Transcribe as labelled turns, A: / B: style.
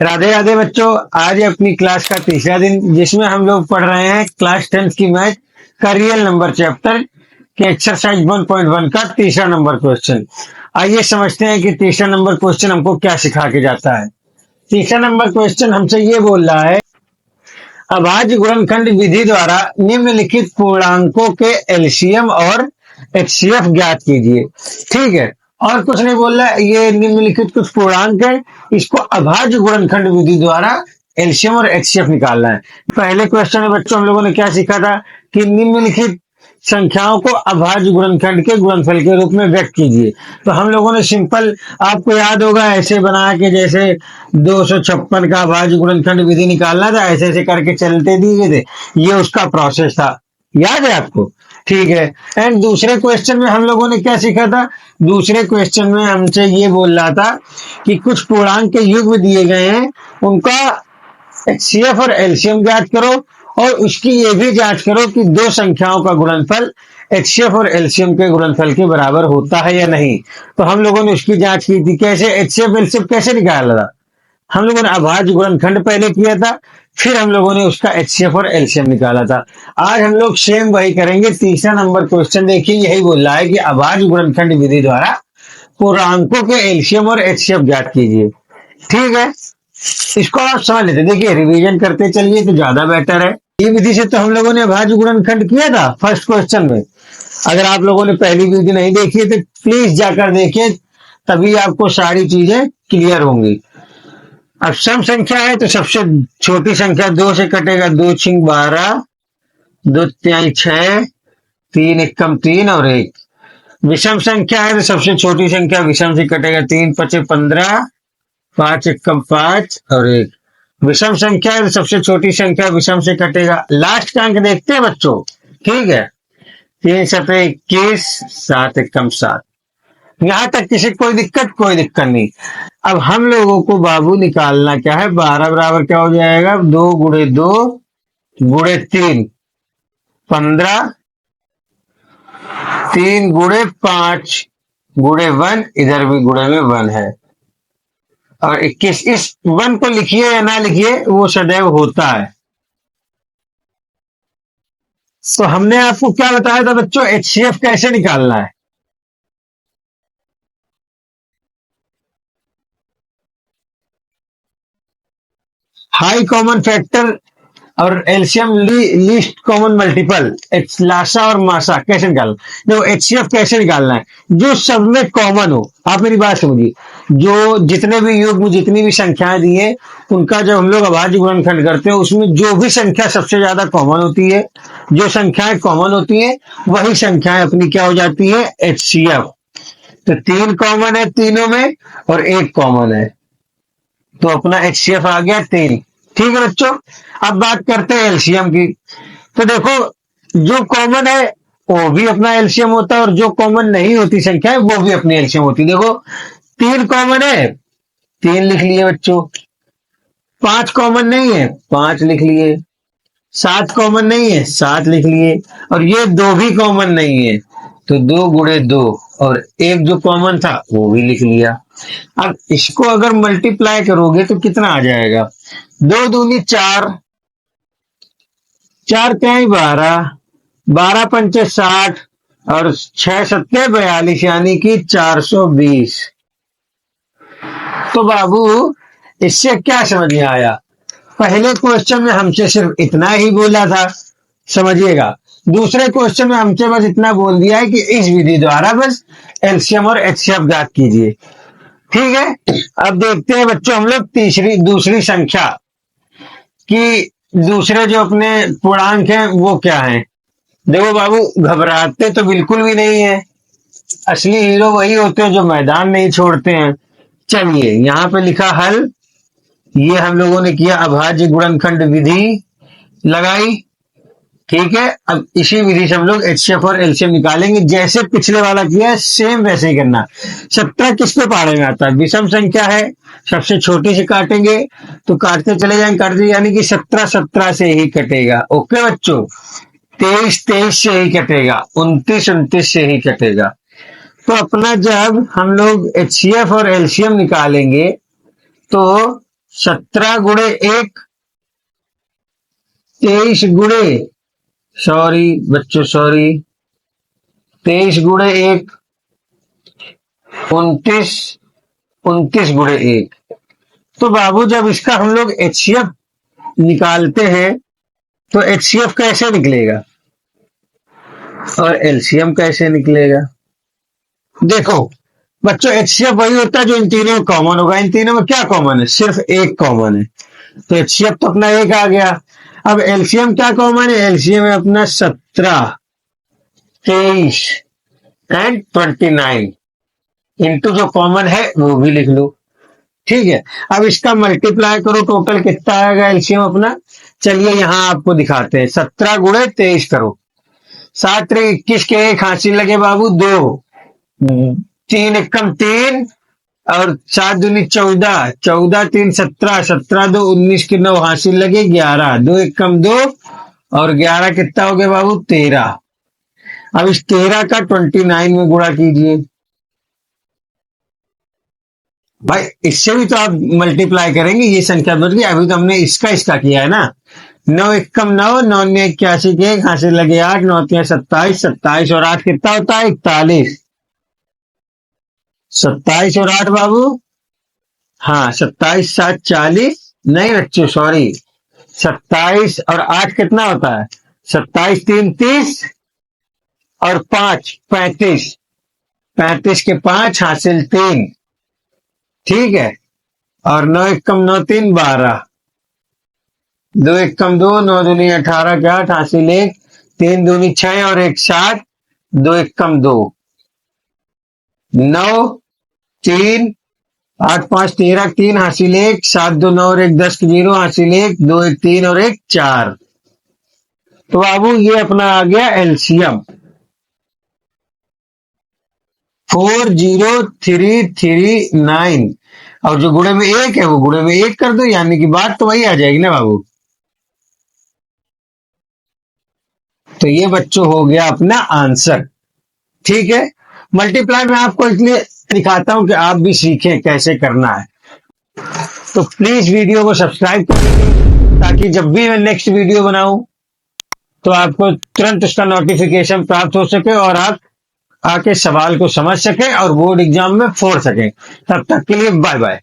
A: राधे राधे बच्चों। आज अपनी क्लास का तीसरा दिन जिसमें हम लोग पढ़ रहे हैं क्लास 10th की मैथ का रियल नंबर चैप्टर के एक्सरसाइज 1.1 का तीसरा नंबर क्वेश्चन। आइए समझते हैं कि तीसरा नंबर क्वेश्चन हमको क्या सिखा के जाता है। तीसरा नंबर क्वेश्चन हमसे ये बोल रहा है, अभाज्य गुणनखंड विधि द्वारा निम्नलिखित पूर्णांकों के एलसीएम और एचसीएफ ज्ञात कीजिए। ठीक है, और कुछ नहीं बोल रहा है, ये निम्नलिखित कुछ पूर्णांक है, इसको अभाज्य गुणनखंड विधि द्वारा एलसीएम और एचसीएफ निकालना है। पहले क्वेश्चन में बच्चों हम लोगों ने क्या सीखा था कि निम्नलिखित संख्याओं को अभाज्य गुणनखंड के गुणनफल के रूप में व्यक्त कीजिए। तो हम लोगों ने सिंपल, आपको याद होगा, ऐसे बना के जैसे 256 का अभाज्य गुणनखंड विधि निकालना था, ऐसे ऐसे करके चलते दिए थे, ये उसका प्रोसेस था। याद है आपको? ठीक है। एंड दूसरे क्वेश्चन में हम लोगों ने क्या सीखा था? दूसरे क्वेश्चन में हमसे ये बोल रहा था कि कुछ पूर्णांक के युग्म दिए गए हैं, उनका एचसीएफ और एलसीएम ज्ञात करो, और उसकी ये भी जांच करो कि दो संख्याओं का गुणनफल एचसीएफ और एलसीएम के गुणनफल के बराबर होता है या नहीं। तो हम लोगों ने उसकी जांच की थी। कैसे? एचसीएफ एलसीएम कैसे निकाला था? हम लोगों ने अभाज्य गुणनखंड पहले किया था, फिर हम लोगों ने उसका एचसीएफ और एलसीएम निकाला था। आज हम लोग सेम वही करेंगे। तीसरा नंबर क्वेश्चन देखिए, यही बोल रहा है कि अभाज्य गुणनखंड विधि द्वारा पूर्णांकों के एलसीएम और एचसीएफ ज्ञात कीजिए। ठीक है, इसको आप समझ लेते। देखिए, रिवीजन करते चलिए तो ज्यादा बेटर है। ये विधि से तो हम लोगों ने अभाज्य गुणनखंड किया था फर्स्ट क्वेश्चन में। अगर आप लोगों ने पहली विधि नहीं देखी है तो प्लीज जाकर देखिए, तभी आपको सारी चीजें क्लियर होंगी। अब सम संख्या है तो सबसे छोटी संख्या 2 से कटेगा, 2 छिंग 12, 2 तिहाई 6, 3 एकम 3 और 1। विषम संख्या है तो सबसे छोटी संख्या विषम से कटेगा, 3 पचे 15, 5 एकम 5 और 1। विषम संख्या है तो सबसे छोटी संख्या विषम से कटेगा। लास्ट का अंक देखते हैं बच्चों, ठीक है? 3 सतह 21, 7 एकम 7। यहां तक किसी कोई दिक्कत नहीं। अब हम लोगों को बाबू निकालना क्या है? 12 बराबर क्या हो जाएगा? 2 गुणे 2 गुणे 3 15, 3 गुणे 5 गुणे 1, इधर भी गुणे में 1 है, और 21। इस 1 को लिखिए या ना लिखिए, वो सदैव होता है। तो हमने आपको क्या बताया था बच्चों? एचसीएफ कैसे निकालना है। हाई कॉमन फैक्टर और एलसीएम लीस्ट कॉमन मल्टीपल, लासा और मासा कैसे निकालना? देखो, एचसीएफ कैसे निकालना है? जो सब में कॉमन हो। आप मेरी बात समझिए, जो जितने भी युग्म, जितनी भी संख्याएं दी है, उनका जब हम लोग अभाज्य गुणनखंड करते हैं, उसमें जो भी संख्या सबसे ज्यादा कॉमन होती है, जो संख्याएं कॉमन होती है, वही संख्याएं अपनी क्या हो जाती है? एचसीएफ। तो 3 कॉमन है तीनों में और 1 कॉमन है, तो अपना एचसीएफ आ गया 3। ठीक है बच्चों, अब बात करते हैं एलसीएम की। तो देखो, जो कॉमन है वो भी अपना एलसीएम होता है, और जो कॉमन नहीं होती संख्या है वो भी अपनी एलसीएम होती है। देखो, 3 कॉमन है, 3 लिख लिए बच्चों। 5 कॉमन नहीं है, 5 लिख लिए। 7 कॉमन नहीं है, 7 लिख लिए। और ये 2 भी कॉमन नहीं है, तो 2 गुणे 2, और 1 जो कॉमन था वो भी लिख लिया। अब इसको अगर मल्टीप्लाई करोगे तो कितना आ जाएगा? 2 दूनी 4, 4 तिहाई 12, 12 पंचे 60 और 6 सत्ते 42, यानी कि 420। तो बाबू, इससे क्या समझ में आया? पहले क्वेश्चन में हमसे सिर्फ इतना ही बोला था, समझिएगा। दूसरे क्वेश्चन में हमसे बस इतना बोल दिया है कि इस विधि द्वारा बस एलसीएम और एचसीएफ ज्ञात कीजिए। ठीक है, अब देखते हैं बच्चों हम लोग दूसरी संख्या कि दूसरे जो अपने पूर्णांक हैं वो क्या हैं। देखो बाबू, घबराते तो बिल्कुल भी नहीं है। असली हीरो वही होते हैं जो मैदान नहीं छोड़ते हैं। चलिए, यहाँ पे लिखा हल, ये हम लोगों ने किया अभाज्य गुणनखंड विधि लगाई। ठीक है, अब इसी विधि से हम लोग एचसीएफ और एलसीएम निकालेंगे, जैसे पिछले वाला किया है सेम वैसे ही करना। 17 किस पे पहाड़े में आता है? विषम संख्या है, सबसे छोटी से काटेंगे तो काटते चले जाएंगे, काटते, यानी कि 17 17 से ही कटेगा। ओके बच्चों, 23 23 से ही कटेगा, 29 29 से ही कटेगा। तो अपना जब हम लोग एचसीएफ और एलसीएम निकालेंगे तो 17 गुणे 1 23 गुणे, सॉरी बच्चों सॉरी, 23 गुणे 1 29, 29 गुणे 1। तो बाबू जब इसका हम लोग एचसीएफ निकालते हैं तो एचसीएफ कैसे निकलेगा और एलसीएम कैसे निकलेगा? देखो बच्चों, एचसीएफ वही होता है जो इन तीनों में कॉमन होगा। इन तीनों में क्या कॉमन है? सिर्फ एक कॉमन है, तो एचसीएफ तो अपना एक आ गया। अब एलसीएम क्या कॉमन है? एलसीएम है अपना 17, 23 एंड 29, इंटू जो कॉमन है वो भी लिख लो। ठीक है, अब इसका मल्टीप्लाई करो, टोटल कितना आएगा एलसीएम अपना? चलिए यहां आपको दिखाते हैं। 17 गुणे 23 करो, 7 3 21 के एक हासिल लगे बाबू 2, 3 एकम 3 और 7 दूनी 14, 14 3 17, 17 2 19 के 9 हासिल लगे 11, 2 एकम 2 और 11 कितना हो गया बाबू? 13। अब इस 13 का 29 में गुणा कीजिए। भाई इससे भी तो आप मल्टीप्लाई करेंगे, ये संख्या बदल गई। अभी तो हमने इसका किया है ना। 9 एकम 9, 9 ने 81 के एक हासिल लगे 8, 9 3 27, 27 और 8 कितना होता है? 41। 27 और 8 बाबू, हाँ 27 7 40, नहीं बच्चों सॉरी, 27 और 8 कितना होता है? 27 3 30 और 5 35, 35 के 5 हासिल 3, ठीक है। और 9 एकम 9 3 12, 2 एकम 2, 9 दूनी 18 के 8 हासिल 1, 3 दूनी 6 और 1 7, 2 एकम 2, 9 3 8 5 13, 3 हासिल 1, 7 2 9 और 1 10 0 हासिल 1, 2 1 3 और 1 4। तो बाबू ये अपना आ गया एलसीएम 40339, और जो गुणे में एक है वो गुणे में एक कर दो, यानी कि बात तो वही आ जाएगी ना बाबू। तो ये बच्चों हो गया अपना आंसर। ठीक है, मल्टीप्लाई में आपको इसलिए दिखाता हूं कि आप भी सीखें कैसे करना है। तो प्लीज वीडियो को सब्सक्राइब करें ताकि जब भी मैं नेक्स्ट वीडियो बनाऊं तो आपको तुरंत उसका नोटिफिकेशन प्राप्त हो सके और आप आके सवाल को समझ सकें और बोर्ड एग्जाम में फोड़ सकें। तब तक के लिए बाय बाय।